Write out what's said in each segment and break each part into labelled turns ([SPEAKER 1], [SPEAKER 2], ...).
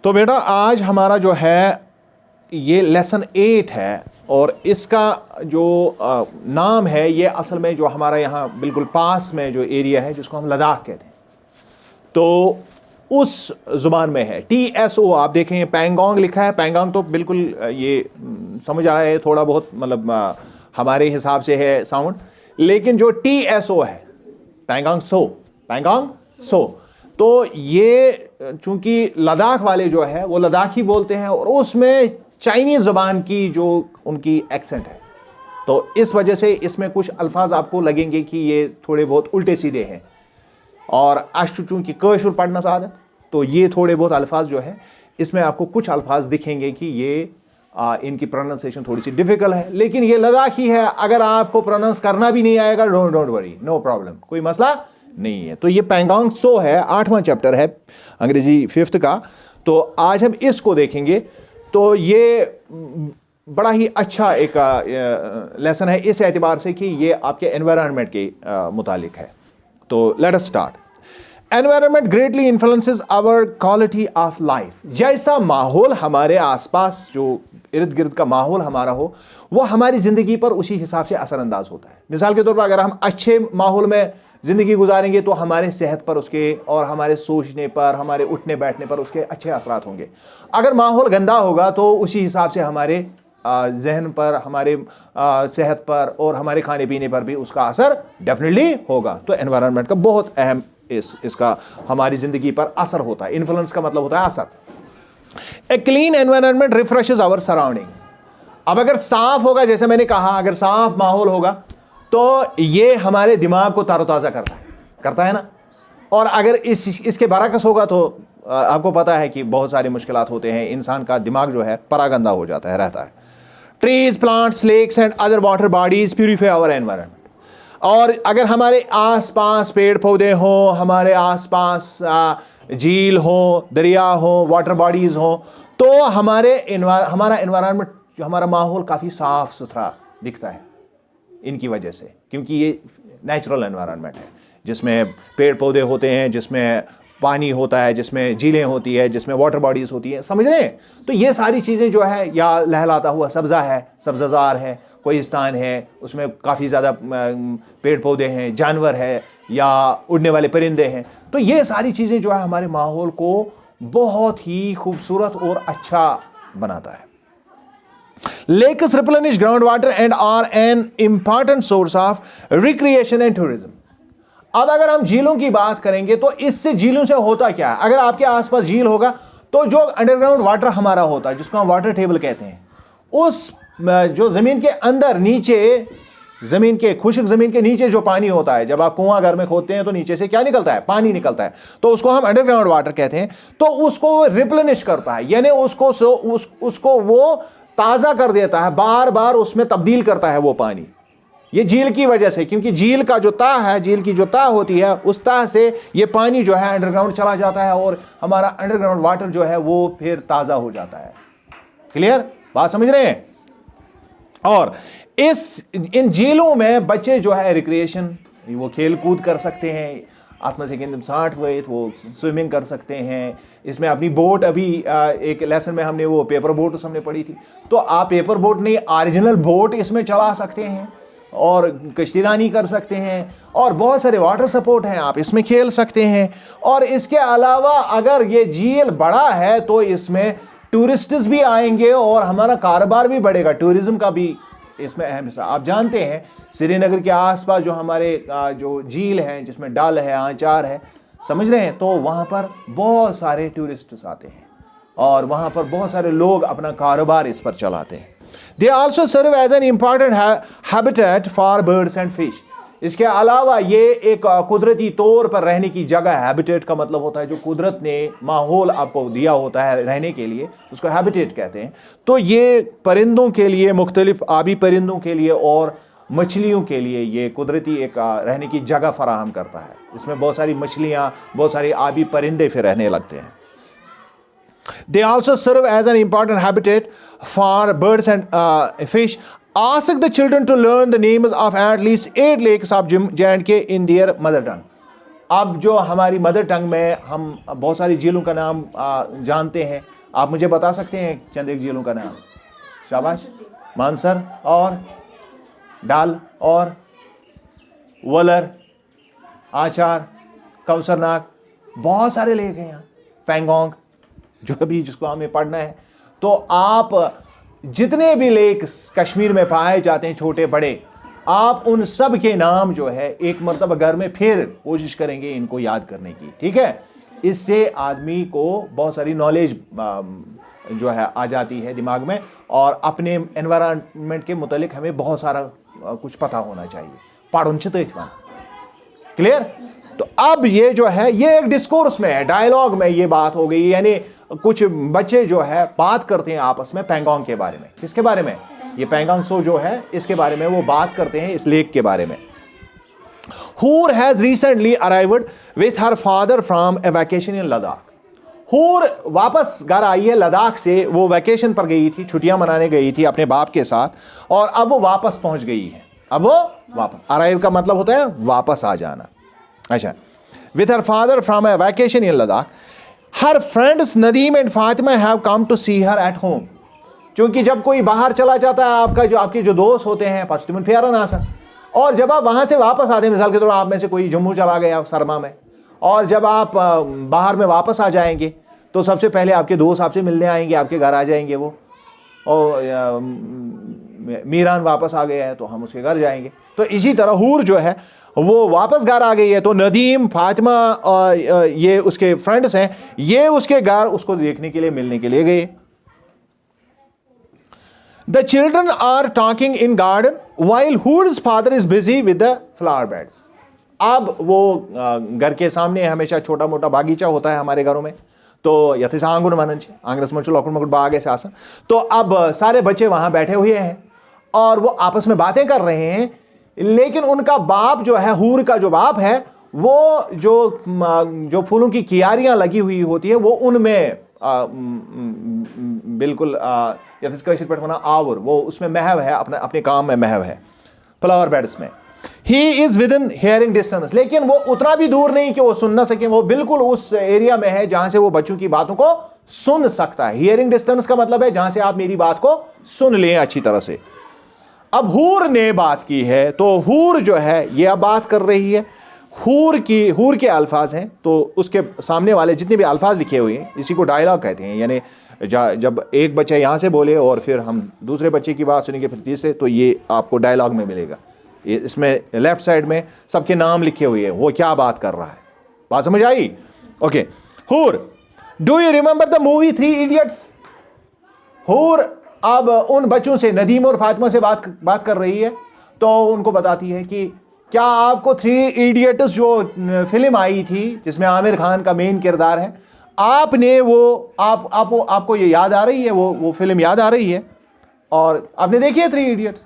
[SPEAKER 1] तो बेटा आज हमारा जो है ये लेसन 8 है और इसका जो नाम है ये असल में जो हमारा यहाँ बिल्कुल पास में जो एरिया है जिसको हम लद्दाख कहते हैं तो उस जुबान में है। TSO आप देखें पैंगोंग लिखा है। पैंगोंग तो बिल्कुल ये समझ आ रहा है थोड़ा बहुत मतलब हमारे हिसाब से है साउंड, लेकिन जो TSO है पैंगोंग सो तो ये चूंकि लद्दाख वाले जो है वो लद्दाखी बोलते हैं और उसमें चाइनीज जबान की जो उनकी एक्सेंट है तो इस वजह से इसमें कुछ अल्फाज आपको लगेंगे कि ये थोड़े बहुत उल्टे सीधे हैं। और अश चूंकि कशुर पढ़ना आदत तो ये थोड़े बहुत अल्फाज जो है इसमें आपको कुछ अल्फाज दिखेंगे कि ये इनकी प्रोनाउंसिएशन थोड़ी सी डिफिकल्ट है, लेकिन ये लद्दाखी है। अगर आपको प्रोनाउंस करना भी नहीं आएगा डोंट वरी, नो प्रॉब्लम, कोई मसला नहीं है। तो ये पैंगोंग सो है, 8वां चैप्टर है अंग्रेजी 5th का। तो आज हम इसको देखेंगे। तो ये बड़ा ही अच्छा एक लेसन है इस एतबार से कि ये आपके एनवायरनमेंट के मुतालिक है। तो let us start. Environment greatly influences our quality of life. जैसा माहौल हमारे आसपास जो इर्द गिर्द का माहौल हमारा हो वो हमारी जिंदगी पर उसी हिसाब से असरअंदाज होता है। मिसाल के तौर पर अगर हम अच्छे माहौल में जिंदगी गुजारेंगे तो हमारे सेहत पर उसके और हमारे सोचने पर, हमारे उठने बैठने पर उसके अच्छे असरात होंगे। अगर माहौल गंदा होगा तो उसी हिसाब से हमारे जहन पर, हमारे सेहत पर और हमारे खाने पीने पर भी उसका असर डेफिनेटली होगा। तो एनवायरनमेंट का बहुत अहम इसका हमारी जिंदगी पर असर होता है। इन्फ्लुएंस का मतलब होता है असर। A clean environment refreshes our surroundings. अब अगर साफ होगा, जैसे मैंने कहा, अगर साफ माहौल होगा तो ये हमारे दिमाग को तारोताजा करता है ना। और अगर इसके बरअक्स होगा तो आपको पता है कि बहुत सारी मुश्किलात होते हैं, इंसान का दिमाग जो है परागंदा हो जाता है, रहता है। Trees, plants, lakes and other water bodies purify our environment. और अगर हमारे आसपास पेड़ पौधे हों, हमारे आसपास झील हो, दरिया हो, वाटर बॉडीज हो, तो हमारा एनवायरनमेंट, हमारा माहौल काफ़ी साफ सुथरा दिखता है इनकी वजह से, क्योंकि ये नेचुरल एनवायरनमेंट है जिसमें पेड़ पौधे होते हैं, जिसमें पानी होता है, जिसमें झीलें होती है, जिसमें वाटर बॉडीज होती है, समझ रहे हैं। तो ये सारी चीज़ें जो है, या लहलाता हुआ सब्ज़ा है, सब्ज़ाजार है, कोहिस्तान है, उसमें काफ़ी ज़्यादा पेड़ पौधे हैं, जानवर है या उड़ने वाले परिंदे हैं। तो ये सारी चीज़ें जो है हमारे माहौल को बहुत ही खूबसूरत और अच्छा बनाता है। Lakes replenish groundwater and are an important source of recreation and tourism. अब अगर हम झीलों की बात करेंगे तो इससे झीलों से होता क्या है? अगर आपके आसपास झील होगा तो जो अंडरग्राउंड वाटर हमारा होता है, जिसको हम वाटर टेबल कहते हैं, उस जो जमीन के अंदर नीचे, जमीन के खुश्क जमीन के नीचे जो पानी होता है, जब आप कुआं घर में खोदते हैं तो नीचे से क्या निकलता है? पानी निकलता है। तो उसको हम अंडरग्राउंड वाटर कहते हैं। तो उसको रिप्लेनिश करता है, यानी उसको वो ताजा कर देता है, बार बार उसमें तब्दील करता है वो पानी। ये झील की वजह से, क्योंकि झील का जो ता है, झील की जो ता होती है, उस ता से ये पानी जो है अंडरग्राउंड चला जाता है और हमारा अंडरग्राउंड वाटर जो है वो फिर ताजा हो जाता है। क्लियर बात समझ रहे हैं? और इन झीलों में बच्चे जो है रिक्रिएशन, वो खेल कूद कर सकते हैं, आत्मा से गेंद 60 हुए वो स्विमिंग कर सकते हैं। इसमें अपनी बोट, अभी एक लेसन में हमने वो पेपर बोट हमने पढ़ी थी, तो आप पेपर बोट नहीं, ओरिजिनल बोट इसमें चला सकते हैं और कश्तीरानी कर सकते हैं, और बहुत सारे वाटर सपोर्ट हैं, आप इसमें खेल सकते हैं। और इसके अलावा अगर ये झील बड़ा है तो इसमें टूरिस्ट्स भी आएंगे और हमारा कारोबार भी बढ़ेगा, टूरिज्म का भी इसमें अहम हिस्सा। आप जानते हैं श्रीनगर के आसपास जो हमारे जो झील हैं, जिसमें डल है, आंचार है, समझ रहे हैं, तो वहाँ पर बहुत सारे टूरिस्ट्स आते हैं और वहाँ पर बहुत सारे लोग अपना कारोबार इस पर चलाते हैं। They also serve as an important habitat for birds and fish. इसके अलावा ये एक कुदरती तौर पर रहने की जगह, हैबिटेट का मतलब होता है जो कुदरत ने माहौल आपको दिया होता है रहने के लिए, उसको हैबिटेट कहते हैं। तो ये परिंदों के लिए, मुख्तलिफ आबी परिंदों के लिए और मछलियों के लिए ये कुदरती एक रहने की जगह फराहम करता है। इसमें बहुत सारी मछलियाँ, बहुत सारी आबी परिंदे फिर रहने लगते हैं। They also serve as an important habitat for birds and fish. Ask the children to learn the names of at least 8 lakes of J&K in their mother tongue. अब जो हमारी मदर टंग में हम बहुत सारी झीलों का नाम जानते हैं, आप मुझे बता सकते हैं चंद एक झीलों का नाम? शाबाश। मानसर और डाल और वलर, आचार, कौसरनाग, बहुत सारे लेक हैं यहाँ, पैंगोंग, जो भी जिसको हमें पढ़ना है। तो आप जितने भी लेक कश्मीर में पाए जाते हैं छोटे बड़े, आप उन सब के नाम जो है एक मरतबा घर में फिर कोशिश करेंगे इनको याद करने की, ठीक है? इससे आदमी को बहुत सारी नॉलेज जो है आ जाती है दिमाग में, और अपने एनवायरनमेंट के मुतालिक हमें बहुत सारा कुछ पता होना चाहिए। क्लियर? तो अब ये जो है ये एक डिस्कोर्स में है, डायलॉग में ये बात हो गई, यानी कुछ बच्चे जो है बात करते हैं आपस में पैंगोंग के बारे में। किसके बारे में? ये पैंगोंग सो जो है इसके बारे में वो बात करते हैं, इस लेक के बारे में। Hoor has recently arrived with her father from a vacation in Ladakh. Hoor वापस घर आई है लद्दाख से, वो वैकेशन पर गई थी, छुट्टियां मनाने गई थी अपने बाप के साथ, और अब वो वापस पहुंच गई है। अब वो वापस, अराइव का मतलब होता है वापस आ जाना। अच्छा, with her father from a vacation in Ladakh, her friends Nadeem and Fatima have come to see her at home. क्योंकि जब कोई बाहर चला जाता है, आपके जो दोस्त होते हैं पश्चिम फेरा ना सर, और जब आप वहां से वापस आते हैं, मिसाल के तौर आप में से कोई जम्मू चला गया सरमा में, और जब आप बाहर में वापस आ जाएंगे तो सबसे पहले आपके दोस्त आपसे मिलने आएंगे, आपके घर आ जाएंगे वो, और मीरान वापस आ गया है तो हम उसके घर जाएंगे। तो इसी तरह हूर जो है वो वापस घर आ गई है, तो नदीम, फातिमा और ये उसके फ्रेंड्स हैं, ये उसके घर उसको देखने के लिए, मिलने के लिए गए। The children are talking in garden while Hoor's father is busy with the flower beds. अब वो घर के सामने हमेशा छोटा मोटा बागीचा होता है हमारे घरों में, तो यथेस आंगन मनन आंगनस मंचो लकुड़ मकुड़ बाग है शासन। तो अब सारे बच्चे वहां बैठे हुए हैं और वो आपस में बातें कर रहे हैं, लेकिन उनका बाप जो है, हूर का जो बाप है, वो जो फूलों की कियारियां लगी हुई होती है वो उनमें बिल्कुल आवर, वो उसमें महव है, अपने काम में महव है, फ्लावर बेड्स में। He is with in hearing distance, लेकिन वो उतना भी दूर नहीं कि वो सुन ना सके, वो बिल्कुल उस एरिया में है जहां से वो बच्चों की बातों को सुन सकता है। हियरिंग डिस्टेंस का मतलब है जहां से आप मेरी बात को सुन लें अच्छी तरह से। अब हूर ने बात की है, तो हूर जो है ये अब बात कर रही है। हूर के अल्फाज हैं, तो उसके सामने वाले जितने भी अल्फाज लिखे हुए हैं इसी को डायलॉग कहते हैं। यानी जब एक बच्चा यहाँ से बोले और फिर हम दूसरे बच्चे की बात सुनेंगे, फिर तीसरे, तो ये आपको डायलॉग में मिलेगा। इसमें लेफ्ट साइड में सबके नाम लिखे हुए हैं, वो क्या बात कर रहा है। बात समझ आई? ओके। हूर, do you remember the movie 3 idiots? हूर अब उन बच्चों से, नदीम और फातिमा से बात कर रही है, तो उनको बताती है कि क्या आपको 3 इडियट्स जो फिल्म आई थी जिसमें आमिर खान का मेन किरदार है, आपने वो आपको ये याद आ रही है, वो फिल्म याद आ रही है? और आपने देखी है 3 इडियट्स?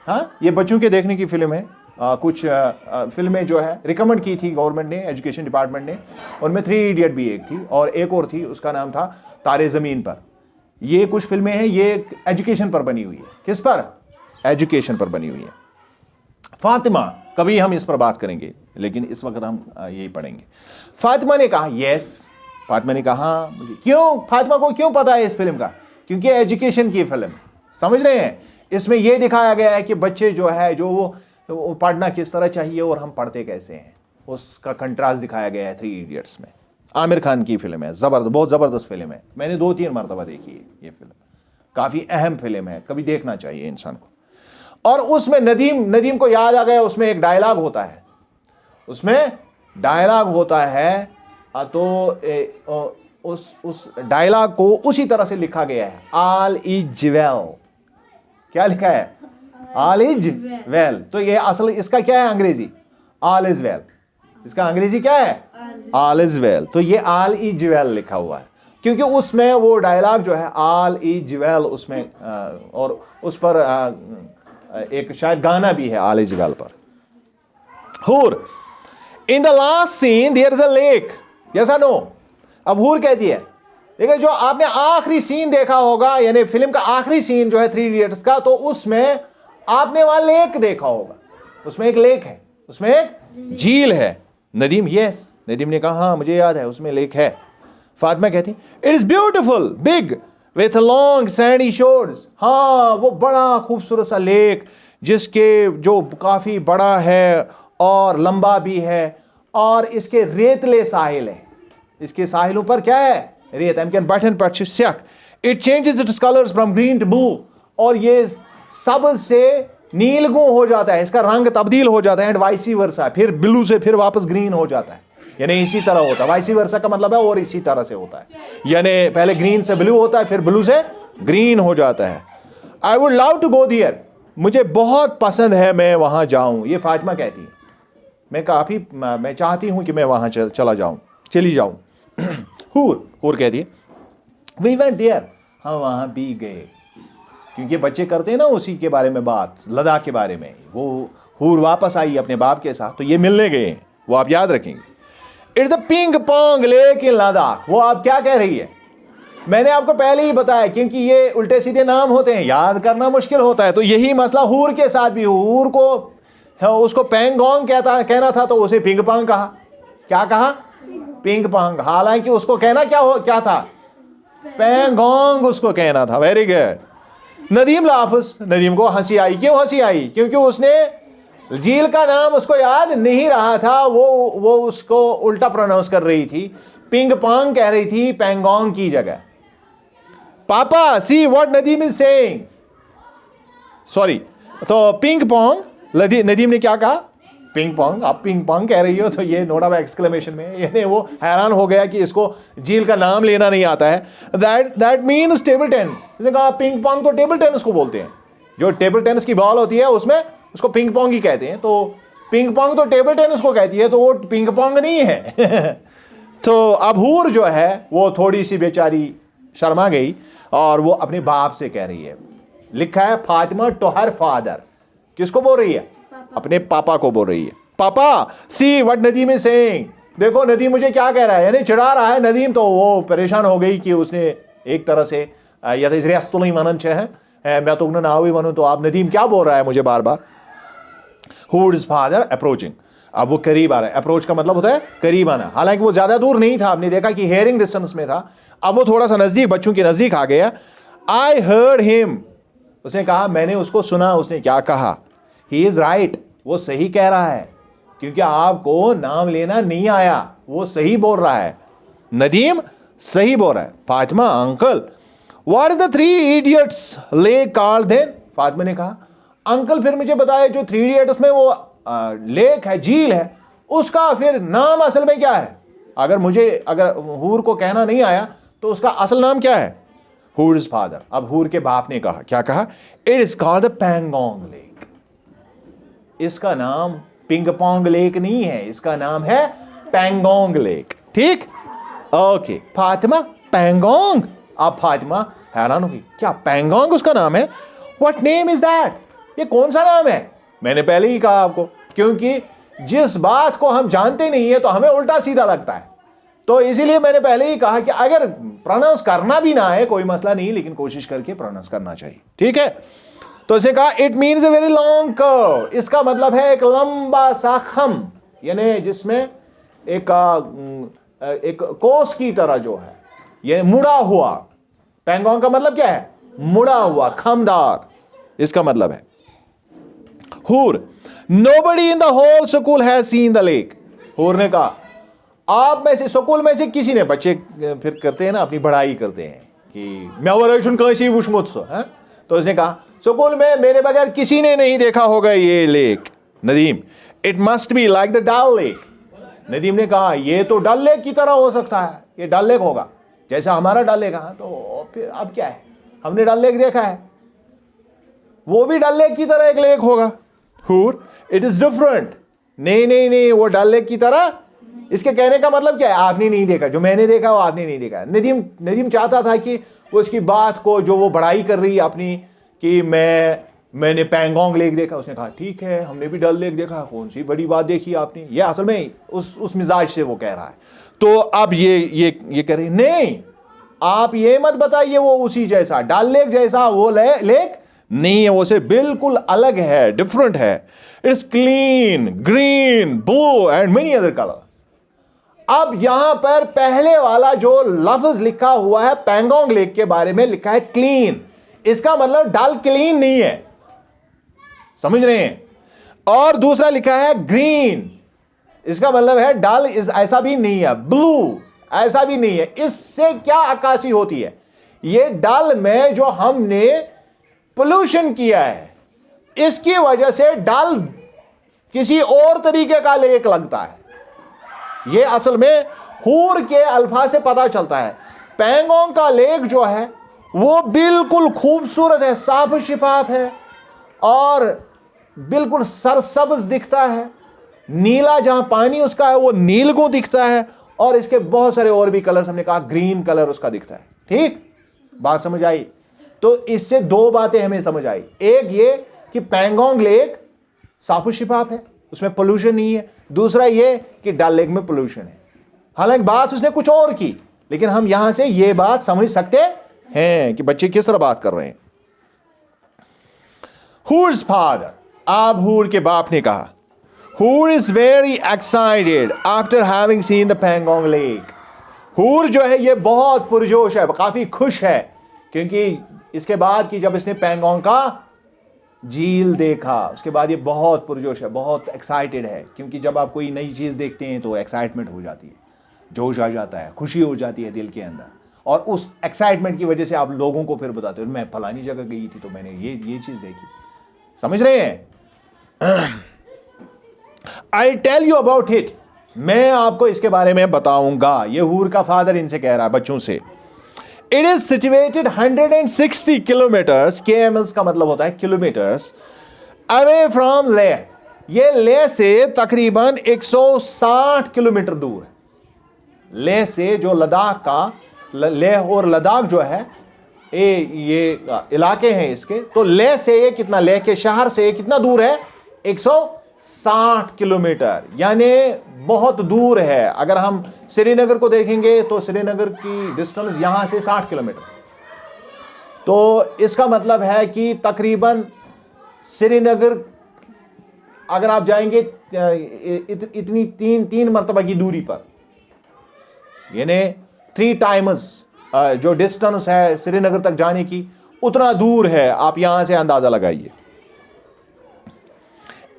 [SPEAKER 1] हाँ, ये बच्चों के देखने की फिल्म है। कुछ फिल्में जो है रिकमेंड की थी गवर्नमेंट ने, एजुकेशन डिपार्टमेंट ने, उनमें 3 इडियट भी एक थी और एक और थी, उसका नाम था तारे ज़मीन पर। ये कुछ फिल्में हैं, ये एजुकेशन पर बनी हुई है। किस पर? एजुकेशन पर बनी हुई है। फातिमा, कभी हम इस पर बात करेंगे, लेकिन इस वक्त हम यही पढ़ेंगे। फातिमा ने कहा यस, फातिमा ने कहा मुझे। क्यों? फातिमा को क्यों पता है इस फिल्म का? क्योंकि एजुकेशन की फिल्म, समझ रहे हैं? इसमें यह दिखाया गया है कि बच्चे जो है, जो वो पढ़ना किस तरह चाहिए और हम पढ़ते कैसे हैं, उसका कंट्रास्ट दिखाया गया है 3 इडियट्स में। आमिर खान की फिल्म है, जबरदस्त, बहुत ज़बरदस्त फिल्म है। मैंने 2-3 मरतबा देखी है ये फिल्म, काफ़ी अहम फिल्म है, कभी देखना चाहिए इंसान को। और उसमें नदीम को याद आ गया, उसमें एक डायलॉग होता है, तो उस डायलॉग को उसी तरह से लिखा गया है, ऑल इज वेल। क्या लिखा है? All is well. तो ये असल इसका क्या है अंग्रेजी? All is well. इसका अंग्रेजी क्या है? All is well. तो ये ऑल इज वेल लिखा हुआ है क्योंकि उसमें वो डायलॉग जो है ऑल इज वेल, उसमें और उस पर एक शायद गाना भी है ऑल इज वेल पर। Hoor, in the last scene there is a lake, yes और नो? अब हूर कहती है, देखिए जो आपने आखिरी सीन देखा होगा, यानी फिल्म का आखिरी सीन जो है 3 इडियट्स का, तो उसमें आपने वहां लेक देखा होगा, उसमें एक लेक है, उसमें एक झील है। नदीम यस, नदीम ने कहा हाँ मुझे याद है उसमें लेक है। फातिमा कहती it is beautiful big with long Sandy shores. हाँ वो बड़ा खूबसूरत सा लेक जिसके जो काफी बड़ा है और लंबा भी है और इसके रेतले साहिल है। इसके साहिलों पर क्या है? रेत। एम कैन बटन पर शक it changes its colours from green to blue. और ये सब्ज से नीलगू हो जाता है, इसका रंग तब्दील हो जाता है। एंड वाइसी वर्सा, फिर ब्लू से फिर वापस ग्रीन हो जाता है। यानी इसी तरह होता है। वाइसी वर्सा का मतलब है और इसी तरह से होता है। यानी पहले ग्रीन से ब्लू होता है फिर ब्लू से ग्रीन हो जाता है। I would love to go there, मुझे बहुत पसंद है मैं वहां जाऊं। ये फातिमा कहती है मैं चाहती हूं कि मैं वहां चली जाऊं। हूर कहती है वी वेंट देयर, हम वहां भी गए। क्योंकि बच्चे करते हैं ना उसी के बारे में बात, लद्दाख के बारे में। वो हूर वापस आई अपने बाप के साथ तो ये मिलने गए हैं, वो आप याद रखेंगे। It's the ping pong lake in Ladakh. वो आप क्या कह रही है? मैंने आपको पहले ही बताया क्योंकि ये उल्टे सीधे नाम होते हैं, याद करना मुश्किल होता है। तो यही मसला हूर के साथ भी। हूर को उसको पेंगोंग कहना था तो उसे पिंग पोंग कहा। क्या कहा? Ping pong. हालांकि उसको कहना क्या था? पेंगोंग उसको कहना था। Very good. Nadeem laughs, Nadeem को हंसी आई। क्यों हंसी आई? क्योंकि उसने झील का नाम उसको याद नहीं रहा था। वो उसको उल्टा प्रोनाउंस कर रही थी, पिंग पोंग कह रही थी पेंगोंग की जगह। पापा see what Nadeem is saying. Sorry, तो पिंग पोंग, नदीम ने क्या कहा? पिंग पोंग। आप पिंग पोंग कह रही हो तो ये नोट ऑफ एक्सक्लेमेशन में, यानी वो हैरान हो गया कि इसको झील का नाम लेना नहीं आता है। That means table tennis. इसने कहा पिंग पोंग तो टेबल टेनिस को बोलते हैं, जो टेबल टेनिस की बॉल होती है उसमें उसको पिंग पोंग ही कहते हैं। तो पिंग पोंग तो टेबल टेनिस को कहती है, तो वो पिंग पोंग नहीं है। तो अब हूर जो है वो थोड़ी सी बेचारी शर्मा गई और वो अपने बाप से कह रही है। लिखा है फातिमा टू हर फादर। किसको बोल रही है? अपने पापा को बोल रही है। पापा see what Nadeem is saying. देखो नदीम मुझे क्या कह रहा है, यानी चिढ़ा रहा है नदीम। तो वो परेशान हो गई कि उसने एक तरह से या तो रियासत नहीं मनन है मैं तो ना हुई मनू, तो आप नदीम क्या बोल रहा है मुझे बार बार। Who is father approaching. अब वो करीब आ रहा है। अप्रोच का मतलब होता है करीब आना। हालांकि वो ज्यादा दूर नहीं था, आपने देखा कि हेयरिंग डिस्टेंस में था। अब वो थोड़ा सा नजदीक, बच्चों के नजदीक आ गया। आई हर्ड हिम, उसने कहा मैंने उसको सुना। उसने क्या कहा? ही इज राइट, वो सही कह रहा है। क्योंकि आपको नाम लेना नहीं आया, वो सही बोल रहा है। नदीम सही बोल रहा है। Fatima uncle what is the Three Idiots lake called then. Fatima ने कहा अंकल फिर मुझे बताए जो थ्री इडियट्स में वो लेक है, झील है, उसका फिर नाम असल में क्या है? अगर हूर को कहना नहीं आया तो उसका असल नाम क्या है? हूर इज फादर। अब हूर के बाप ने कहा, क्या कहा? It is called the Pangong lake. इसका नाम पिंग पोंग लेक नहीं है, इसका नाम है पेंगोंग लेक। ठीक, ओके। फातिमा पेंगोंग। अब फातिमा हैरान होगी, क्या पेंगोंग उसका नाम है? What name is that? ये कौन सा नाम है? मैंने पहले ही कहा आपको, क्योंकि जिस बात को हम जानते नहीं है तो हमें उल्टा सीधा लगता है। तो इसीलिए मैंने पहले ही कहा कि अगर प्रोनाउंस करना भी ना है कोई मसला नहीं, लेकिन कोशिश करके प्रोनाउंस करना चाहिए। ठीक है। तो इसने कहा it means a very long curve. इसका मतलब है एक लंबा सा खम, यानी जिसमें एक कोस की तरह जो है ये मुड़ा हुआ। पेंगोंग का मतलब क्या है? मुड़ा हुआ, खमदार, इसका मतलब है। Hoor nobody in the whole school has seen the lake. Hoor ने कहा आप में से, स्कूल में से किसी ने, बच्चे फिर करते हैं ना अपनी बड़ाई करते हैं कि मैं वरशुन कैसी वुशमुत्स है। तो इसने कहा स्कूल में मेरे बगैर किसी ने नहीं देखा होगा ये lake. Nadeem it must be like the Dal lake. Nadeem ने कहा ये तो डल लेक की तरह हो सकता है, ये डल लेक होगा जैसा हमारा डल लेक। हाँ तो फिर अब क्या है, हमने डल लेक देखा है, वो भी डल लेक की तरह एक लेक होगा। हूर इट इज डिफरेंट। नहीं नहीं नहीं, वो डल लेक की तरह। इसके कहने का मतलब क्या है? आपने नहीं देखा, जो मैंने देखा वो आपने नहीं देखा। नदीम चाहता था कि वो इसकी बात को, जो वो बड़ाई कर रही है अपनी कि मैंने पेंगोंग लेक देखा, उसने कहा ठीक है हमने भी डल लेक देखा, कौन सी बड़ी बात देखी आपने। ये असल में उस मिजाज से वो कह रहा है। तो अब ये कह रही नहीं, आप ये मत बताइए वो उसी जैसा डल लेक जैसा वो लेक नहीं है, वो से बिल्कुल अलग है, डिफरेंट है। It's clean, green, blue and many other colour. अब यहां पर पहले वाला जो लफ्ज लिखा हुआ है पैंगोंग लेक के बारे में, लिखा है क्लीन। इसका मतलब डल क्लीन नहीं है, समझ रहे हैं? और दूसरा लिखा है ग्रीन, इसका मतलब है डल इस ऐसा भी नहीं है, ब्लू ऐसा भी नहीं है। इससे क्या अक्कासी होती है? ये डल में जो हमने पोल्यूशन किया है, इसकी वजह से डल किसी और तरीके का लेक लगता है। ये असल में हूर के अल्फाज से पता चलता है। पैंगोंग का लेक जो है वो बिल्कुल खूबसूरत है, साफ शिफाफ है और बिल्कुल सरसब्ज दिखता है। नीला जहां पानी उसका है वो नील को दिखता है, और इसके बहुत सारे और भी कलर, हमने कहा ग्रीन कलर उसका दिखता है। ठीक, बात समझ आई? तो इससे दो बातें हमें समझ आई। एक ये कि पैंगोंग लेक साफ शिफाफ है, उसमें पोल्यूशन नहीं है। दूसरा ये कि डल लेक में पोल्यूशन है। हालांकि बात उसने कुछ और की, लेकिन हम यहां से ये बात समझ सकते हैं कि बच्चे किस तरह बात कर रहे हैं। हूर्स फादर, अब हूर के बाप ने कहा, हूर is very excited after having seen the Pangong lake. हूर जो है ये बहुत पुरजोश है, काफी खुश है, क्योंकि इसके बाद कि जब इसने पैंगोंग का झील देखा, उसके बाद ये बहुत पुरजोश है, बहुत एक्साइटेड है। क्योंकि जब आप कोई नई चीज देखते हैं तो एक्साइटमेंट हो जाती है, जोश आ जाता है, खुशी हो जाती है दिल के अंदर, और उस एक्साइटमेंट की वजह से आप लोगों को फिर बताते हो, मैं फलानी जगह गई थी तो मैंने ये चीज देखी। समझ रहे हैं? I tell you about it, मैं आपको इसके बारे में बताऊंगा। ये हूर का फादर इनसे कह रहा है, बच्चों से। It is situated 160 kilometres, KMs का मतलब होता है किलोमीटर्स, अवे फ्रॉम लेह। ये लेह से तकरीबन 160 किलोमीटर दूर है। लेह से जो लद्दाख का, लेह और लद्दाख जो है ये इलाके हैं इसके, तो लेह से ये कितना, लेह के शहर से कितना दूर है? 160 किलोमीटर, यानी बहुत दूर है। अगर हम श्रीनगर को देखेंगे तो श्रीनगर की डिस्टेंस यहां से 60 किलोमीटर, तो इसका मतलब है कि तकरीबन श्रीनगर अगर आप जाएंगे इतनी तीन मरतबा की दूरी पर, यानी 3 टाइम्स जो डिस्टेंस है श्रीनगर तक जाने की, उतना दूर है। आप यहां से अंदाजा लगाइए।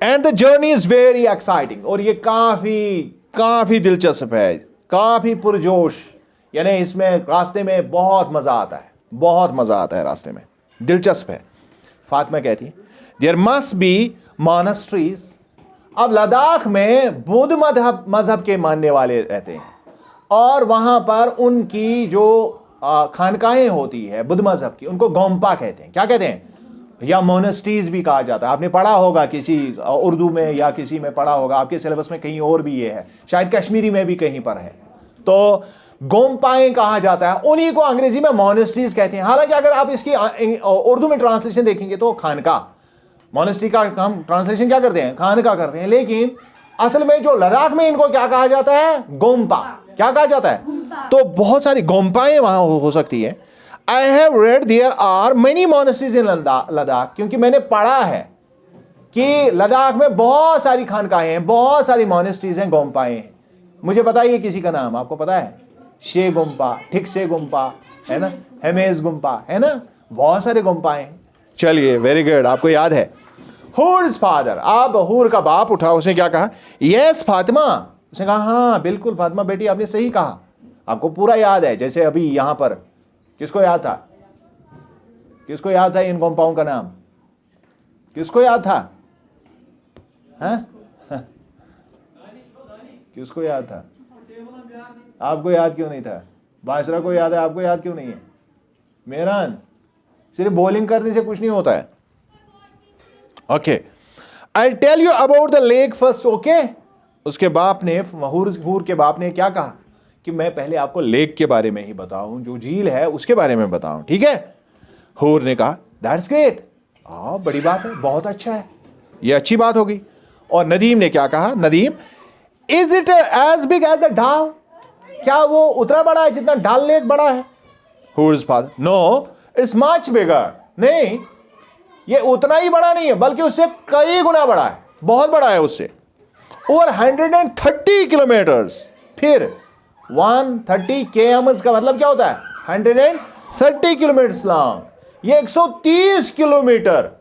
[SPEAKER 1] And the journey is very exciting, और ये काफी दिलचस्प है, काफी पुरजोश, यानी इसमें रास्ते में बहुत मजा आता है, बहुत मजा आता है रास्ते में, दिलचस्प है। फातिमा कहती है देयर मस्ट बी मॉनेस्ट्रीज। अब लद्दाख में बुद्ध मजहब के मानने वाले रहते हैं, और वहां पर उनकी जो खानकाहें होती है बुद्ध मजहब की, उनको गोम्पा कहते हैं। क्या कहते हैं? या मोनेस्ट्रीज भी कहा जाता है। आपने पढ़ा होगा किसी उर्दू में या किसी में पढ़ा होगा, आपके सिलेबस में कहीं और भी ये है, शायद कश्मीरी में भी कहीं पर है। तो गोम्पाएं कहा जाता है, उन्हीं को अंग्रेजी में मोनेस्ट्रीज कहते हैं। हालांकि अगर आप इसकी उर्दू में ट्रांसलेशन देखेंगे तो खानका, मोनेस्ट्री का हम ट्रांसलेशन क्या करते हैं? खानका करते हैं, लेकिन असल में जो लद्दाख में इनको क्या कहा जाता है? गोम्पा। क्या कहा जाता है? तो बहुत सारी गोम्पाएं वहां हो सकती है। I have read there are many monasteries in Ladakh, क्योंकि मैंने पढ़ा है कि लद्दाख में बहुत सारी खानकाहें हैं, बहुत सारी मोनेस्ट्रीज हैं, गोम्पाएं हैं। मुझे बताइए किसी का नाम आपको पता है? शे गुम्पा, ठीक से गुम्पा है ना, हेमेज गुम्पा है ना, बहुत सारे गुम्पाएं हैं। चलिए, वेरी गुड, आपको याद है। हूर्स फादर, अब हूर का बाप उठा, उसने क्या कहा? यस फातिमा। उसने कहा हाँ बिल्कुल फातिमा बेटी, आपने सही कहा, आपको पूरा याद है। जैसे अभी यहां पर किसको याद था? किसको याद था इन गोम्पाओं का नाम? किसको याद था? हैं? किसको याद था? आपको याद क्यों नहीं था? बाशरा को याद है, आपको याद क्यों नहीं है? मेहरान, सिर्फ बॉलिंग करने से कुछ नहीं होता है। Okay, I tell you about the lake first. Okay, उसके बाप ने, हूर के बाप ने क्या कहा कि मैं पहले आपको लेक के बारे में ही बताऊं, जो झील है उसके बारे में बताऊं, ठीक है? हूर ने कहा दैट्स ग्रेट, बड़ी बात है, बहुत अच्छा है, ये अच्छी बात होगी। और नदीम ने क्या कहा? Nadeem, is it as big as the Dal? क्या वो उतना बड़ा है जितना डाल लेक बड़ा है? हूर्स father, no it's much bigger. नहीं, ये उतना ही बड़ा नहीं है बल्कि उससे कई गुना बड़ा है, बहुत बड़ा है उससे, और 130 किलोमीटर्स। फिर 130 km का मतलब क्या होता है? 130 किलोमीटर लॉन्ग। ये 130 किलोमीटर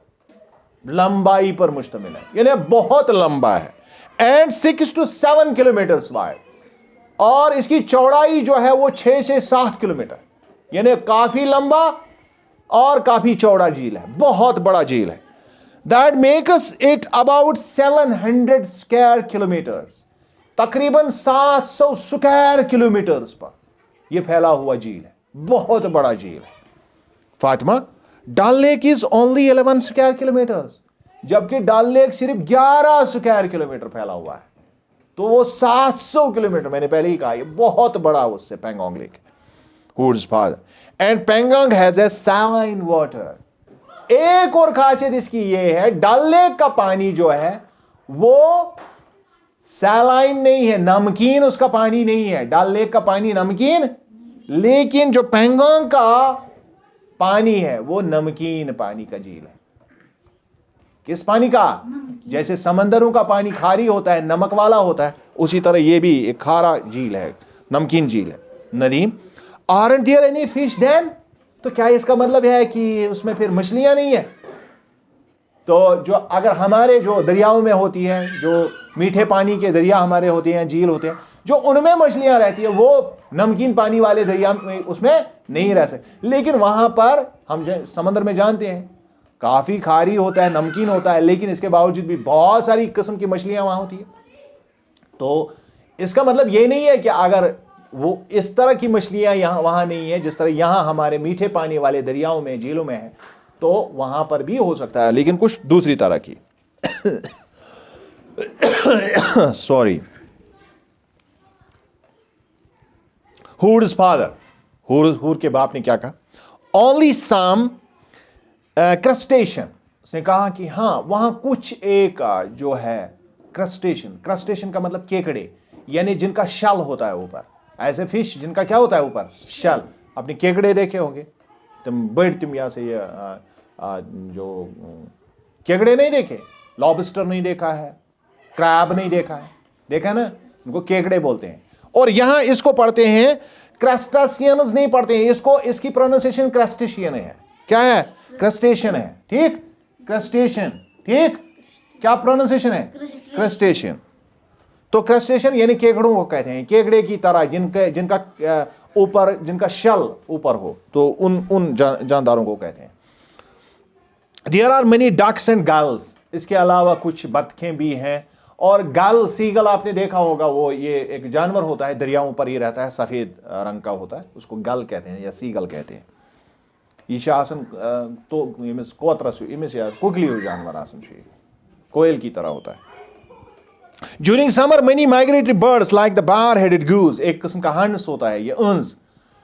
[SPEAKER 1] लंबाई पर मुश्तमिल है, यानी बहुत लंबा है। एंड 6 to 7 किलोमीटर्स वाइड, और इसकी चौड़ाई जो है वो 6 से 7 किलोमीटर, यानी काफी लंबा और काफी चौड़ा झील है, बहुत बड़ा झील है। That makes it about 700 square kilometres, तकरीबन 700 स्क्वायर किलोमीटर्स पर यह फैला हुआ झील है, बहुत बड़ा झील है। Fatima, Dal lake is only 11 square kilometres, जबकि डल लेक सिर्फ 11 स्क्वायर किलोमीटर फैला हुआ है। तो वो 700 किलोमीटर, मैंने पहले ही कहा, ये बहुत बड़ा उससे Pangong lake. Hoods father, and Pangong has a saline water. एक और खासियत इसकी ये है, डल लेक का पानी जो है वो सैलाइन नहीं है, नमकीन उसका पानी नहीं है। डल लेक का पानी नमकीन, लेकिन जो पेंगोंग का पानी है वो नमकीन पानी का झील है। किस पानी का? जैसे समंदरों का पानी खारी होता है, नमक वाला होता है, उसी तरह ये भी एक खारा झील है, नमकीन झील है। Nadeem, aren't there any fish then? तो क्या इसका मतलब है कि उसमें फिर मछलियां नहीं है? तो जो अगर हमारे जो दरियाओं में होती है, जो मीठे पानी के दरिया हमारे होते हैं, झील होते हैं, जो उनमें मछलियां रहती है, वो नमकीन पानी वाले दरिया में उसमें नहीं रह सकते। लेकिन वहां पर हम समंदर में जानते हैं काफी खारी होता है, नमकीन होता है, लेकिन इसके बावजूद भी बहुत सारी किस्म की मछलियां वहां होती है। तो इसका मतलब ये नहीं है कि अगर वो इस तरह की मछलियां यहां वहां नहीं है जिस तरह यहां हमारे मीठे पानी वाले दरियाओं में, झीलों में है, तो वहां पर भी हो सकता है, लेकिन कुछ दूसरी तरह की। सॉरी। हूर्स फादर, हूर के बाप ने क्या कहा? Only some crustacean. उसने कहा कि हाँ वहां कुछ एक जो है क्रस्टेशन, क्रस्टेशन का मतलब केकड़े, यानी जिनका शल होता है ऊपर, ऐसे फिश जिनका क्या होता है ऊपर? शल। अपने केकड़े देखे होंगे तुम, बड़ी तुम यहां से ये जो केकड़े नहीं देखे, लॉबस्टर नहीं देखा है, क्रैब नहीं देखा है, देखा ना, उनको केकड़े बोलते हैं। और यहां इसको पढ़ते हैं क्रस्टासियंस नहीं पढ़ते हैं इसको, इसकी प्रोनाउंसिएशन क्रस्टेशियन है। क्या है? क्रस्टेशन है, ठीक, क्रस्टेशन, ठीक। क्या प्रोनाउंसिएशन है? क्रस्टेशियन। तो क्रस्टेशियन यानी केकड़ों को कहते हैं, केकड़े की तरह जिनका ऊपर, जिनका शल ऊपर हो, तो उन जानदारों को कहते हैं। There are many ducks and gulls. इसके अलावा कुछ बतखें भी हैं। और गल, सीगल आपने देखा होगा, वो ये एक जानवर होता है, दरियाओं पर ही रहता है, सफेद रंग का होता है, उसको गल कहते हैं या सीगल कहते हैं। ये आसन तो कोतरस कुगली हुई जानवर आसन, कोयल की तरह होता है। During summer, many migratory birds like the bar-headed goose, एक किस्म का हंस होता है, ये अंस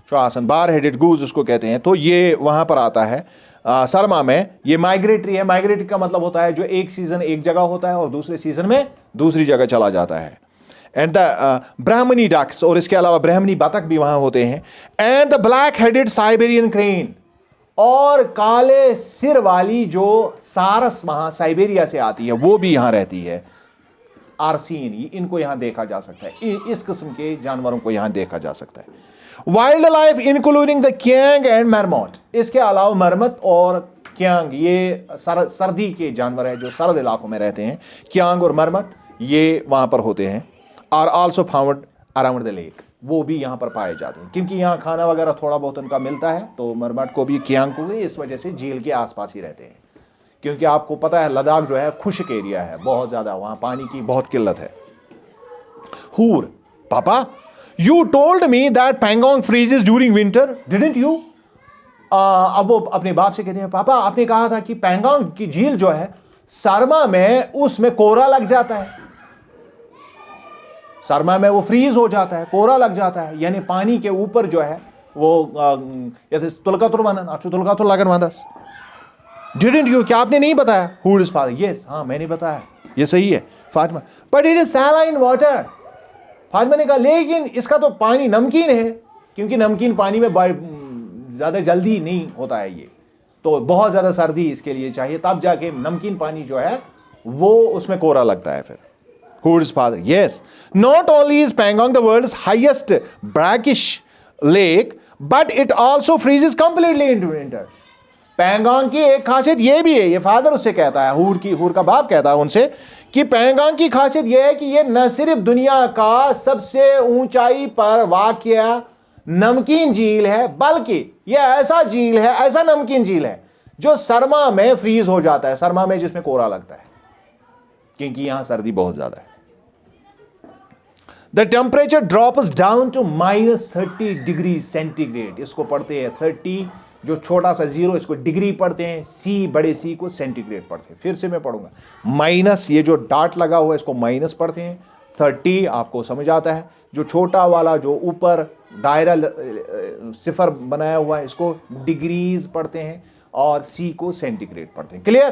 [SPEAKER 1] जो आसन, bar-headed goose उसको कहते हैं, तो ये वहां पर आता है सरमा में। ये माइग्रेटरी है। माइग्रेटरी का मतलब होता है जो एक सीजन एक जगह होता है और दूसरे सीजन में दूसरी जगह चला जाता है। एंड द ब्राह्मणी डक्स, और इसके अलावा ब्राह्मणी बतख भी वहां होते हैं। And the black headed Siberian crane, और काले सिर वाली जो सारस वहां साइबेरिया से आती है वो भी यहां रहती है। आरसीन, इनको यहां देखा जा सकता है, इस किस्म के जानवरों को यहां देखा जा सकता है। Wild life including the Kiang and marmot, इसके अलावा मरमत और क्यांग, ये सर्दी के जानवर है जो सर्द इलाकों में रहते हैं। क्यांग और मरमट ये वहां पर होते हैं। Are also found around the lake, वो भी यहां पर पाए जाते हैं, क्योंकि यहां खाना वगैरह थोड़ा बहुत उनका मिलता है, तो मरमट को भी, क्यांग को भी, इस वजह से झील के आसपास ही रहते हैं। क्योंकि आपको पता है लद्दाख जो है खुश्क एरिया है, बहुत ज्यादा वहां पानी की बहुत किल्लत है। हूर, पापा you told me that Pangong freezes during winter, didn't you? अब वो अपने बाप से कहते हैं, पापा आपने कहा था कि पेंगोंग की झील जो है सरमा में, उसमें कोहरा लग जाता है, सरमा में वो फ्रीज हो जाता है, कोहरा लग जाता है, यानी पानी के ऊपर जो है वो तुलकातुर लगन वादस। Didn't you? क्या आपने नहीं बताया? Who is father? Yes, हाँ मैंने बताया, ये सही है Fatima. But it is saline water. Fatima ने कहा लेकिन इसका तो पानी नमकीन है, क्योंकि नमकीन पानी में ज्यादा जल्दी नहीं होता है ये, तो बहुत ज़्यादा सर्दी इसके लिए चाहिए, तब जाके नमकीन पानी जो है वो उसमें कोरा लगता है फिर। Whose father? Yes. Not only is Pangong the world's highest brackish lake, but it also freezes completely in winter. Pangong की एक खासियत ये भी है, ये फादर उससे कहता है, हूर का बाप कहता है उनसे कि पैंगोंग की खासियत ये है कि ये न सिर्फ दुनिया का सबसे ऊंचाई पर वाक़या नमकीन झील है, बल्कि ये ऐसा झील है, ऐसा नमकीन झील है जो सरमा में फ्रीज हो जाता है, सरमा में जिसमें कोरा लगता है, क्योंकि यहां सर्दी बहुत ज्यादा है। The temperature drops down to -30 degree centigrade. इसको पढ़ते हैं 30, जो छोटा सा जीरो इसको डिग्री पढ़ते हैं, सी बड़े सी को सेंटीग्रेड पढ़ते हैं। फिर से मैं पढ़ूंगा, माइनस ये जो डॉट लगा हुआ है इसको माइनस पढ़ते हैं, 30 आपको समझ आता है, जो छोटा वाला जो ऊपर दायरा सिफर बनाया हुआ है इसको डिग्रीज पढ़ते हैं, और सी को सेंटीग्रेड पढ़ते हैं। क्लियर?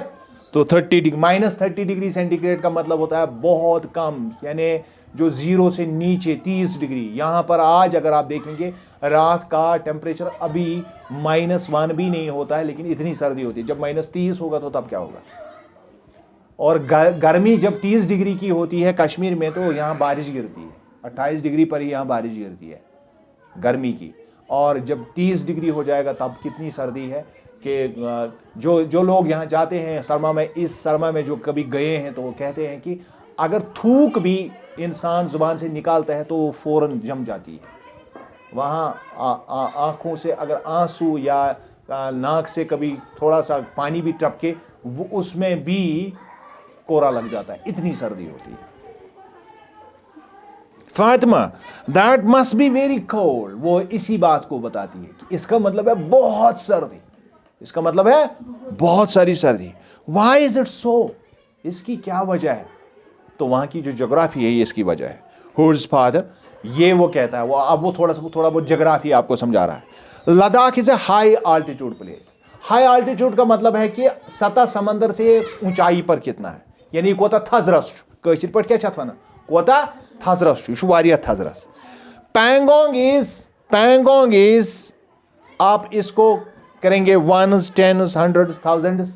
[SPEAKER 1] तो -30 डिग्री सेंटीग्रेड का मतलब होता है बहुत कम, यानी जो जीरो से नीचे 30 डिग्री। यहां पर आज अगर आप देखेंगे रात का टेम्परेचर अभी -1 भी नहीं होता है, लेकिन इतनी सर्दी होती है। जब -30 होगा तो तब क्या होगा? और गर्मी जब 30 डिग्री की होती है कश्मीर में, तो यहाँ बारिश गिरती है, 28 डिग्री पर ही यहाँ बारिश गिरती है गर्मी की। और जब 30 डिग्री हो जाएगा तब कितनी सर्दी है कि जो लोग यहाँ जाते हैं सरमा में, इस सरमा में जो कभी गए हैं, तो वो कहते हैं कि अगर थूक भी इंसान जुबान से निकालता है तो वो फौरन जम जाती है। वहाँ आँखों से अगर आंसू या नाक से कभी थोड़ा सा पानी भी टपके, वो उसमें भी कोरा लग जाता है, इतनी सर्दी होती है। Fatima, that must be very cold. वो इसी बात को बताती है कि इसका मतलब है बहुत सर्दी, इसका मतलब है बहुत सारी सर्दी। Why is it so? इसकी क्या वजह है? तो वहां की जो ज्योग्राफी है ये इसकी वजह है। हुज फादर, ये वो कहता है, वो अब वो थोड़ा बहुत ज्योग्राफी आपको समझा रहा है। Ladakh is a high altitude place. High altitude का मतलब है कि सतह समंदर से ऊंचाई पर कितना है, यानी कोता थजरस कशिर पर क्या छत वना कोता थजरस यह वारिया थजरस। पैंगोंग इज आप इसको करेंगे 1s 10s 100s 1000s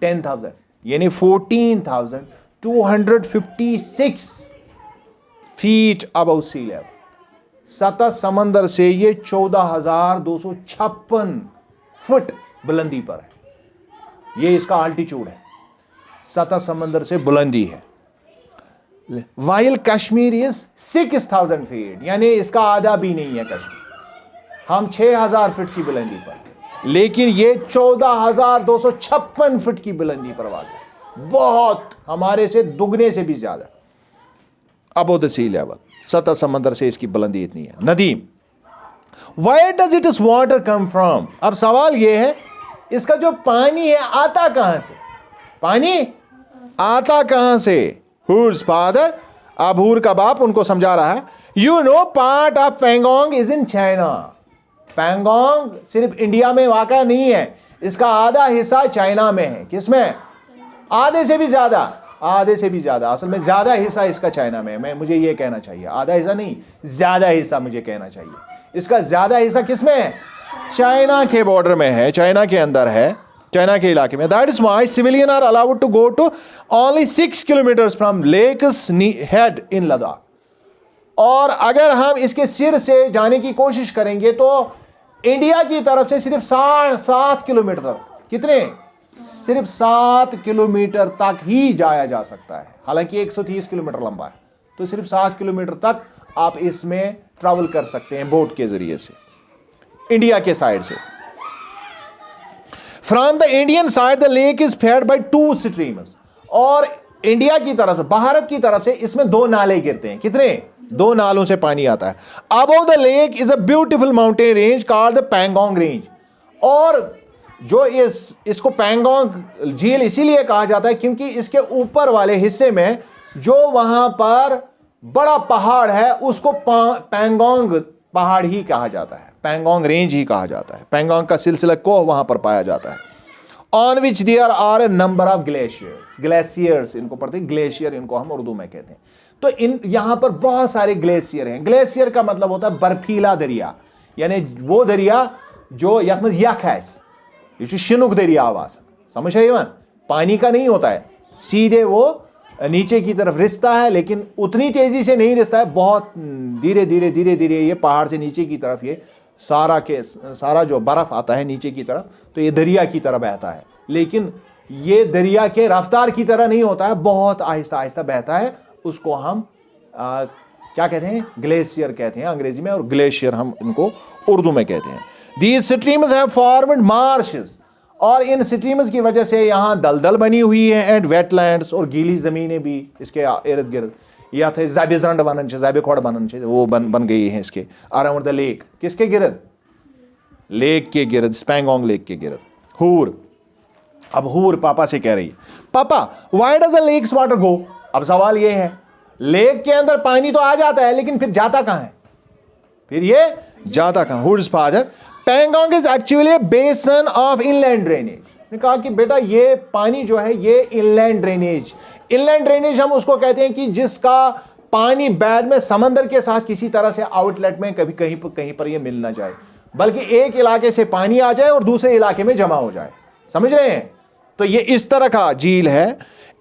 [SPEAKER 1] 10,000, यानी 14,256 फीट अबव सी लेवल। सतह समंदर से ये 14,256 फुट बुलंदी पर है। ये इसका आल्टीट्यूड है, सतह समंदर से बुलंदी है। वाइल कश्मीर इज 6,000 फीट, यानी इसका आधा भी नहीं है कश्मीर। हम 6,000 फीट की बुलंदी पर, लेकिन ये 14,256 फीट की बुलंदी पर वाक़ है, बहुत हमारे से दुगने से भी ज्यादा अबव द सी लेवल। सतह समंदर से इसकी बुलंदी इतनी है। Nadeem, where does it is water come from? अब सवाल यह है इसका जो पानी है आता कहां से? पानी आता कहां से? हुज फादर, अब हूर का बाप उनको समझा रहा है। You know part of Pangong is in China. Pangong सिर्फ इंडिया में वाक़ा नहीं है, इसका आधा हिस्सा चाइना में है। किसमें? आधे से भी ज्यादा, आधे से भी ज्यादा। असल में ज्यादा हिस्सा इसका चाइना में है। मुझे ये कहना चाहिए, आधा हिस्सा नहीं, ज्यादा हिस्सा मुझे कहना चाहिए। इसका ज्यादा हिस्सा किसमें है? चाइना के बॉर्डर में है, चाइना के अंदर है, चाइना के इलाके में। That is why civilian are allowed to go to only 6 kilometres from lake's head in Ladakh. और अगर हम इसके सिर से जाने की कोशिश करेंगे तो इंडिया की तरफ से सिर्फ 7 किलोमीटर तक, कितने? सिर्फ 7 किलोमीटर तक ही जाया जा सकता है। हालांकि 130 किलोमीटर लंबा है, तो सिर्फ 7 किलोमीटर तक आप इसमें ट्रैवल कर सकते हैं बोट के जरिए से, इंडिया के साइड से। From the Indian side the lake is fed by 2 streams. और इंडिया की तरफ से, भारत की तरफ से इसमें 2 नाले गिरते हैं। कितने? 2 नालों से पानी आता है। Above the lake is a beautiful mountain range called the Pangong range. और जो इसको पैंगोंग झील इसीलिए कहा जाता है क्योंकि इसके ऊपर वाले हिस्से में जो वहां पर बड़ा पहाड़ है उसको पैंगोंग पहाड़ ही कहा जाता है, पैंगोंग रेंज ही कहा जाता है। पैंगोंग का सिलसिला कोह वहां पर पाया जाता है। On which there are a number of glaciers. Glaciers इनको पढ़ते हैं, ग्लेशियर इनको हम उर्दू में कहते हैं। तो यहां पर बहुत सारे ग्लेशियर हैं। ग्लेशियर का मतलब होता है बर्फीला दरिया, यानी वो दरिया जो यख में यख है, ये शिनुक दरिया आवास, समझ है यवन, पानी का नहीं होता है, सीधे वो नीचे की तरफ रिश्ता है, लेकिन उतनी तेजी से नहीं रिश्ता है, बहुत धीरे धीरे धीरे धीरे ये पहाड़ से नीचे की तरफ ये सारा जो बर्फ आता है नीचे की तरफ, तो ये दरिया की तरह बहता है। लेकिन ये दरिया के रफ्तार की तरह नहीं होता है, बहुत आहिस्ता आहिस्ता बहता है। उसको हम क्या कहते हैं, ग्लेशियर कहते हैं अंग्रेजी में, और ग्लेशियर हम इनको उर्दू में कहते हैं। These streams have formed marshes, और इन स्ट्रीम्स की वजह से यहाँ दलदल बनी हुई है, एंड वेटलैंड्स, और गीली जमीनें भी इसके इर्द गिर्द, या थे ज़ैबिज़ंड बनन छे, ज़ैबिखोड़ बनन छे, वो बन गई है इसके अराउंड द लेक। किसके गिर्द? लेक के गिर्द, स्पैंगोंग लेक के गिर्द। हूर, अब हूर पापा से कह रही है, पापा why does the lake's water go? अब सवाल ये है, लेक के अंदर पानी तो आ जाता है, लेकिन फिर जाता कहां है? फिर ये जाता कहां? हूर्स फादर, पैंगोंग इज एक्चुअली ए बेसन ऑफ इनलैंड ड्रेनेज। ने कहा कि बेटा ये पानी जो है ये इनलैंड ड्रेनेज हम उसको कहते हैं कि जिसका पानी बाद में समंदर के साथ किसी तरह से आउटलेट में कभी कहीं पर ये मिल ना जाए, बल्कि एक इलाके से पानी आ जाए और दूसरे इलाके में जमा हो जाए। समझ रहे हैं? तो ये इस तरह का झील है।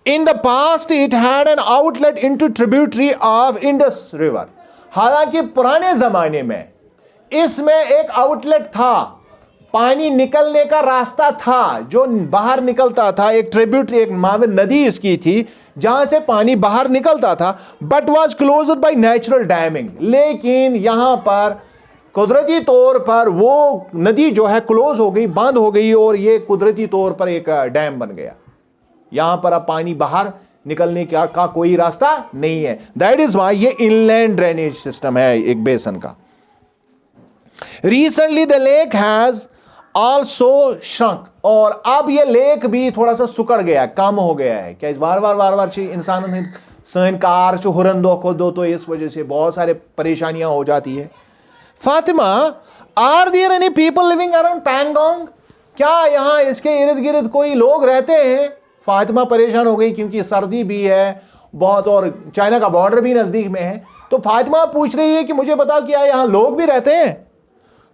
[SPEAKER 1] In the past it had an outlet into tributary of Indus river. हालांकि पुराने जमाने में इसमें एक आउटलेट था, पानी निकलने का रास्ता था जो बाहर निकलता था, एक ट्रिब्यूटरी, एक माविन नदी इसकी थी जहां से पानी बाहर निकलता था, but was closed by natural damming. लेकिन यहां पर कुदरती तौर पर वो नदी जो है क्लोज हो गई, बंद हो गई, और ये कुदरती तौर पर एक डैम बन गया। यहां पर अब पानी बाहर निकलने का कोई रास्ता नहीं है। दैट इज वाई ये इनलैंड ड्रेनेज सिस्टम है एक बेसन का। Recently the lake has also shrunk, और अब ये लेक भी थोड़ा सा सुकड़ गया, कम हो गया है। क्या इस बार बार इंसान सन कार चो हुरन दो खो दो, तो इस वजह से बहुत सारे परेशानियां हो जाती है। Fatima, are there any people living around Pangong? क्या यहां इसके इर्द गिर्द कोई लोग रहते हैं? फातिमा परेशान हो गई क्योंकि सर्दी भी है बहुत, और चाइना का बॉर्डर भी नजदीक में है। तो फातिमा पूछ रही है कि मुझे बता क्या यहां लोग भी रहते हैं?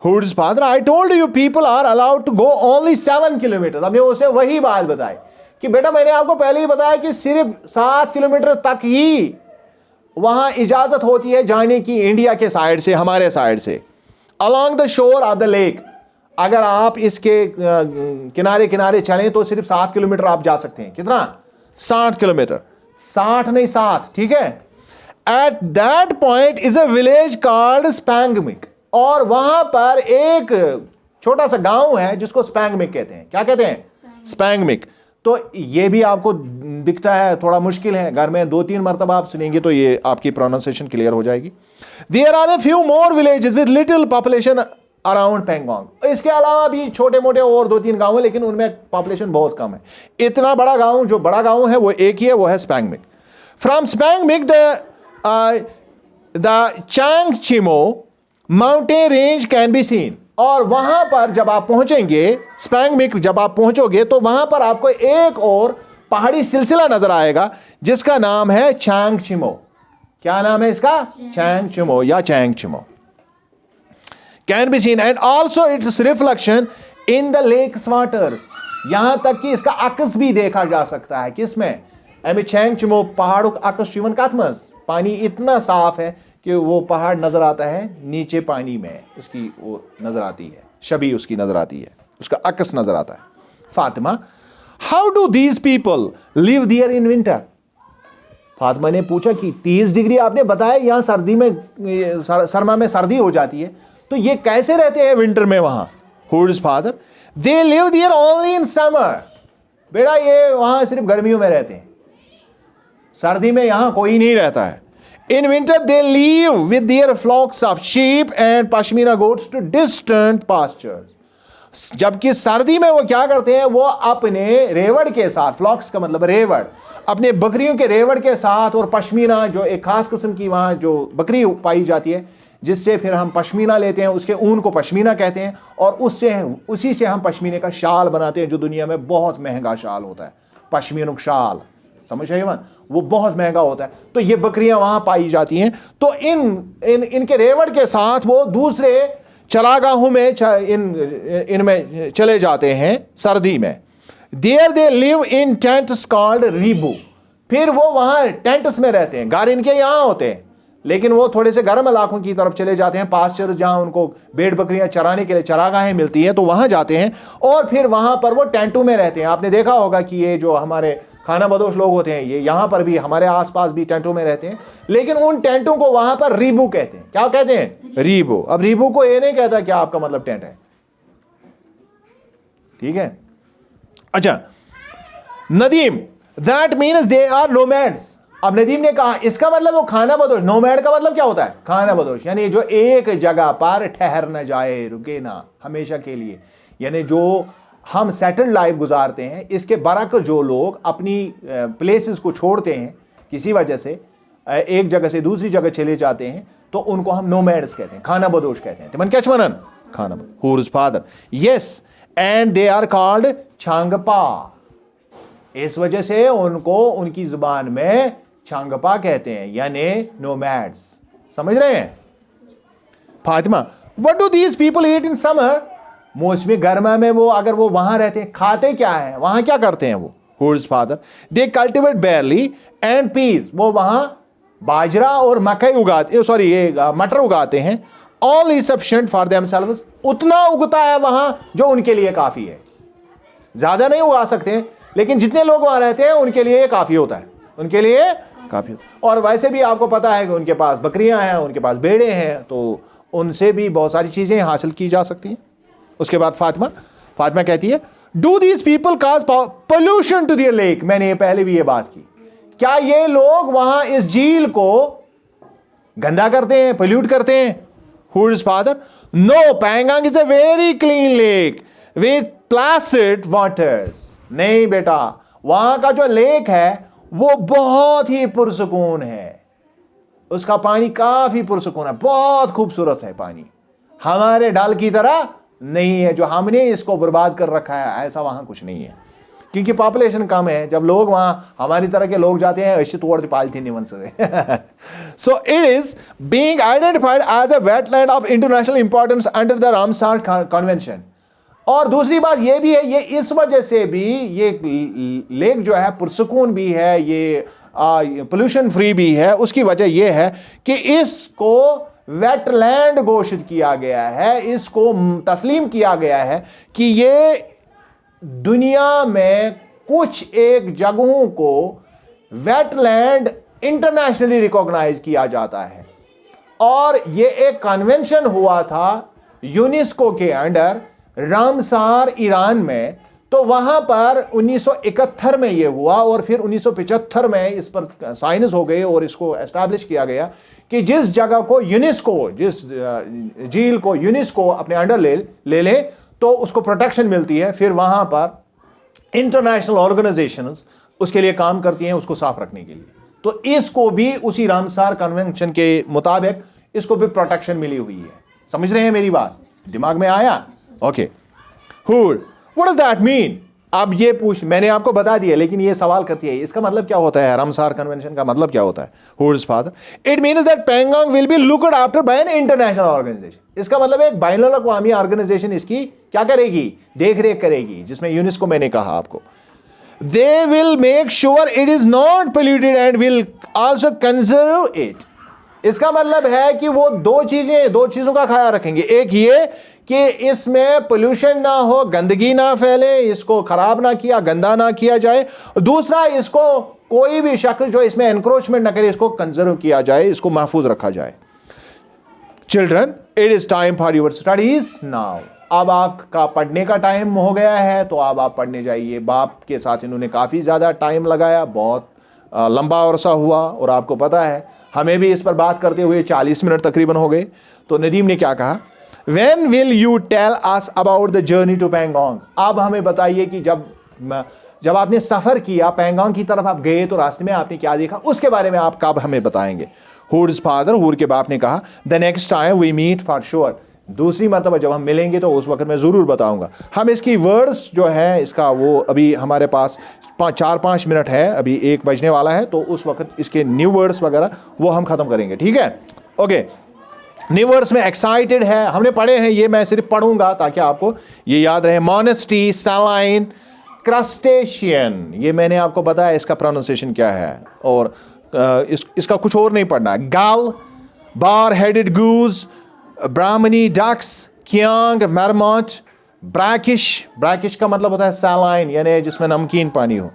[SPEAKER 1] Hood's father, I told you people are allowed to go only 7 kilometre. हमने उसे वही बात बताई कि बेटा मैंने आपको पहले ही बताया कि सिर्फ 7 किलोमीटर तक ही वहां इजाजत होती है जाने की, इंडिया के साइड से, हमारे साइड से, along the shore of the lake। अगर आप इसके किनारे किनारे चलें तो सिर्फ 7 किलोमीटर आप जा सकते हैं। कितना? 60 किलोमीटर, 60 नहीं 7, ठीक है। At that point is a village called स्पैंगमिक, और वहां पर एक छोटा सा गांव है जिसको स्पैंगमिक कहते हैं। क्या कहते हैं? स्पैंगमिक। तो ये भी आपको दिखता है, थोड़ा मुश्किल है, घर में 2-3 मरतबा आप सुनेंगे तो ये आपकी प्रोनाउंसिएशन क्लियर हो जाएगी। There are a few more villages with little population around Pangong. इसके अलावा भी छोटे मोटे और 2-3 गांव है, लेकिन उनमें पॉपुलेशन बहुत कम है। इतना बड़ा गांव, जो बड़ा गांव है वो एक ही है, वो है Spangmik. From Spangmik the Changchenmo mountain range can be seen, और वहां पर जब आप पहुंचेंगे, स्पैंगमिक जब आप पहुंचोगे तो वहां पर आपको एक और पहाड़ी सिलसिला नजर आएगा जिसका नाम है चांगचिमो। क्या नाम है इसका? चांगचिमो या Changchenmo. Can be seen and also its reflection in the lake's waters. यहां तक कि इसका अक्स भी देखा जा सकता है। किसमें? एम चांगचिमो पहाड़ों का अक्स जीवन कात्मस। पानी इतना साफ है कि वो पहाड़ नजर आता है नीचे पानी में, उसकी वो नजर आती है, छवि उसकी नजर आती है, उसका अक्स नजर आता है। Fatima, how do these people live there in winter? Fatima ने पूछा कि 30 डिग्री आपने बताया यहां सर्दी में, सरमा में सर्दी हो जाती है, तो ये कैसे रहते हैं विंटर में वहां? हुड्स father, they live there only in summer. बेटा ये वहां सिर्फ गर्मियों में रहते हैं, सर्दी में यहां कोई नहीं रहता है। In winter, they leave with their flocks of sheep and pashmina goats to distant pastures. जबकि सर्दी में वो क्या करते हैं? वो अपने रेवड़ के साथ, फ्लॉक्स का मतलब रेवड़, अपने बकरियों के रेवड़ के साथ, और पश्मीना जो एक खास किस्म की वहाँ जो बकरी पाई जाती है जिससे फिर हम पश्मीना लेते हैं, उसके ऊन को पश्मीना कहते हैं, और उसी से हम पश्मीने का शाल बनाते हैं जो दुनिया में बहुत महंगा शाल होता है, पश्मीना शाल। समझ आइए? वो बहुत महंगा होता है। तो ये बकरियां वहां पाई जाती हैं। तो इनके रेवड़ के साथ वो दूसरे चरागाहों में इनमें चले जाते हैं सर्दी में। There they live in tents called rebo, फिर वो वहां टेंट्स में रहते हैं। घर इनके यहां होते हैं लेकिन वो थोड़े से गर्म इलाकों की तरफ चले जाते हैं, पास्चर जहां उनको भेड़ बकरियां चराने के लिए चरागाहें मिलती हैं तो वहां जाते हैं और फिर वहां पर वो टेंटों में रहते हैं। आपने देखा होगा कि ये जो हमारे खाना बदोश लोग होते हैं ये यहां पर भी हमारे आसपास भी टेंटों में रहते हैं, लेकिन उन टेंटों को वहां पर रीबू कहते हैं। क्या कहते हैं? रीबू। अब रीबू को ये नहीं कहता क्या आपका मतलब टेंट है, ठीक है। अच्छा, Nadeem, that means they are nomads. अब नदीम ने कहा इसका मतलब वो खाना बदोश। नोमैड का मतलब क्या होता है? खाना बदोश, यानी जो एक जगह पर ठहर न जाए, रुके ना हमेशा के लिए, यानी जो हम सेटल्ड लाइफ गुजारते हैं इसके बरक जो लोग अपनी प्लेसेस को छोड़ते हैं किसी वजह से, एक जगह से दूसरी जगह चले जाते हैं, तो उनको हम नोमैड्स कहते हैं, खाना बदोश कहते हैं। तिमन क्या चमनन खाना बदोश, हूर्स father, yes, and they are called Changpa. इस वजह से उनको उनकी जुबान में छांगपा कहते हैं, यानी नोमैड्स। समझ रहे हैं? Fatima, what do these people eat in summer? मौसमी गर्मा में वो अगर वो वहां रहते हैं खाते क्या है, वहां क्या करते हैं वो? हूर्स father, they cultivate barley and peas, वो वहां बाजरा और मकई उगाते, सॉरी ये मटर उगाते हैं। All is sufficient for themselves, उतना उगता है वहां जो उनके लिए काफी है। ज्यादा नहीं उगा सकते लेकिन जितने लोग वहां रहते हैं उनके लिए काफी होता है, उनके लिए काफी। और वैसे भी आपको पता है कि उनके पास बकरियां हैं, उनके पास भेड़े हैं, तो उनसे भी बहुत सारी चीजें हासिल की जा सकती हैं। उसके बाद फातिमा कहती है, do these people cause pollution to their lake? मैंने ये पहले भी ये बात की, क्या ये लोग वहां इस झील को गंदा करते हैं, पोल्यूट करते हैं? हूर्स father, no, Pangong is a very clean lake with placid waters. नहीं बेटा, वहां का जो लेक है वो बहुत ही पुरसुकून है, उसका पानी काफी पुरसुकून है, बहुत खूबसूरत है पानी, हमारे डल की तरह नहीं है जो हमने इसको बर्बाद कर रखा है, ऐसा वहां कुछ नहीं है क्योंकि पॉपुलेशन कम है। जब लोग वहां हमारी तरह के लोग जाते हैं so it is being identified as a wetland of international importance under the Ramsar Convention. और दूसरी बात यह भी है, ये इस वजह से भी ये लेक जो है पुरसुकून भी है, ये पोल्यूशन फ्री भी है, उसकी वजह यह है कि इसको वेटलैंड घोषित किया गया है, इसको तस्लीम किया गया है कि ये दुनिया में कुछ एक जगहों को वेटलैंड इंटरनेशनली रिकॉग्नाइज किया जाता है। और ये एक कन्वेंशन हुआ था यूनेस्को के अंडर रामसार ईरान में, तो वहां पर 1971 में यह हुआ और फिर 1975 में इस पर साइंस हो गए और इसको एस्टैब्लिश किया गया कि जिस जगह को यूनेस्को, जिस झील को यूनेस्को अपने अंडर ले ले तो उसको प्रोटेक्शन मिलती है, फिर वहां पर इंटरनेशनल ऑर्गेनाइजेशंस उसके लिए काम करती हैं उसको साफ रखने के लिए। तो इसको भी उसी रामसार कन्वेंशन के मुताबिक इसको भी प्रोटेक्शन मिली हुई है। समझ रहे हैं मेरी बात? दिमाग में आया? ओके। हूर, व्हाट डज दैट मीन? अब ये मैंने आपको बता दिया लेकिन ये सवाल करती है इसका मतलब क्या होता है, रामसार कन्वेंशन का मतलब क्या होता है? हूर्स father, it means that Pangong will be looked after by an international organisation. इसका मतलब एक बैनुल अक़वामी ऑर्गेनाइजेशन इसकी क्या करेगी? देख रेख करेगी, जिसमें यूनेस्को मैंने कहा आपको। They will make sure it is not polluted and will also conserve it. इसका मतलब है कि वो दो चीजों का ख्याल रखेंगे। एक ये कि इसमें पोल्यूशन ना हो, गंदगी ना फैले, इसको खराब ना किया, गंदा ना किया जाए। दूसरा, इसको कोई भी शख्स जो इसमें एनक्रोचमेंट ना करे, इसको कंजर्व किया जाए, इसको महफूज रखा जाए। Children, it is time for your studies now. अब आपका पढ़ने का टाइम हो गया है, तो अब आप पढ़ने जाइए। बाप के साथ इन्होंने काफी ज्यादा टाइम लगाया, बहुत लंबा अरसा हुआ, और आपको पता है हमें भी इस पर बात करते हुए 40 मिनट तकरीबन हो गए। तो नदीम ने क्या कहा? When will you tell us about the journey to Pangong? अब हमें बताइए कि जब आपने सफर किया पैंगोंग की तरफ आप गए तो रास्ते में आपने क्या देखा, उसके बारे में आप कब हमें बताएंगे? हूर्स फादर, हूर के बाप ने कहा, the next time we meet for sure. दूसरी मरतबा जब हम मिलेंगे तो उस वक्त मैं जरूर बताऊंगा। हम इसकी वर्ड्स जो है इसका वो अभी हमारे पास 4-5 मिनट है, अभी 1 बजने वाला है, तो उस वक्त इसके न्यू वर्ड्स वगैरह वो हम खत्म करेंगे, ठीक है? ओके। निवर्स में एक्साइटेड है, हमने पढ़े हैं ये, मैं सिर्फ पढ़ूंगा ताकि आपको ये याद रहे। मोनेस्टी, सैलाइन, क्रस्टेशियन, ये मैंने आपको बताया इसका प्रोनाउंसिएशन क्या है, और इसका कुछ और नहीं पढ़ना। Gull, bar headed goose, brahminy ducks, kiang, marmot, brackish, brackish का मतलब होता है सैलाइन यानी जिसमें नमकीन पानी हो।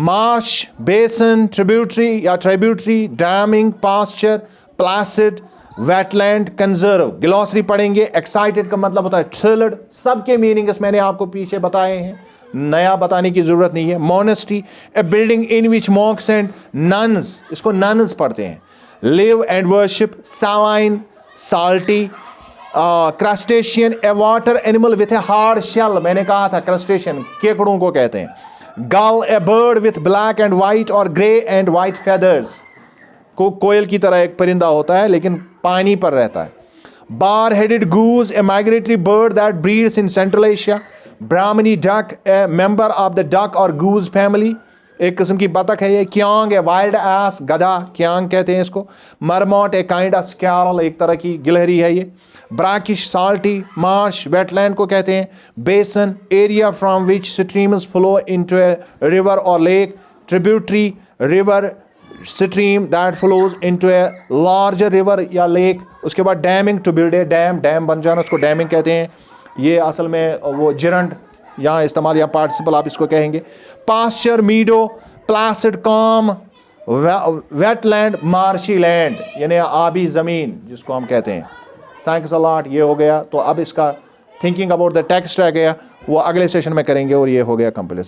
[SPEAKER 1] मार्श, बेसन, ट्रिब्यूटरी या tributary, damming, pasture, placid, wetland, conserve. Glossary पढ़ेंगे। एक्साइटेड का मतलब होता है थ्रिल्ड। सबके मीनिंग्स मैंने आपको पीछे बताए हैं, नया बताने की जरूरत नहीं है। Monastery, a building in which monks and nuns, इसको नन्स पढ़ते हैं, live and worship. Saline, salty. Crustacean, a water animal with a hard shell, मैंने कहा था क्रस्टेशियन केकड़ों को कहते हैं। Gull, a bird with black and white और ग्रे एंड वाइट फेदर्स, कोयल की तरह एक परिंदा होता है लेकिन पानी पर रहता है। बार headed goose, A migratory bird that breeds in central Asia. Brahmani duck, A member of the duck और गूज फैमिली, एक किस्म की बतख है ये। क्यांग, ए वाइल्ड एस, गधा, क्यांग कहते हैं इसको। मरमोट, ए काइंड ऑफ स्क्वैरल, एक तरह की गिलहरी है ये। Brackish, salty. मार्श, वेटलैंड को कहते हैं। Basin, area from which streams flow into a river और lake. Tributary, river stream that flows into a larger river या लेक। उसके बाद damming, to build a dam, dam बन जाना, उसको डैमिंग कहते हैं। ये असल में वो जिरंड यहाँ इस्तेमाल, या पार्टिसिपल आप इसको कहेंगे। पास्चर, मीडो, प्लासिड, काम, वेटलैंड, मार्शी लैंड यानी आबी ज़मीन जिसको हम कहते हैं। थैंक्स अ लॉट, ये हो गया। तो अब इसका थिंकिंग अबाउट द टेक्स्ट रह गया, वो अगले सेशन में करेंगे, और ये हो गया कंप्लीट।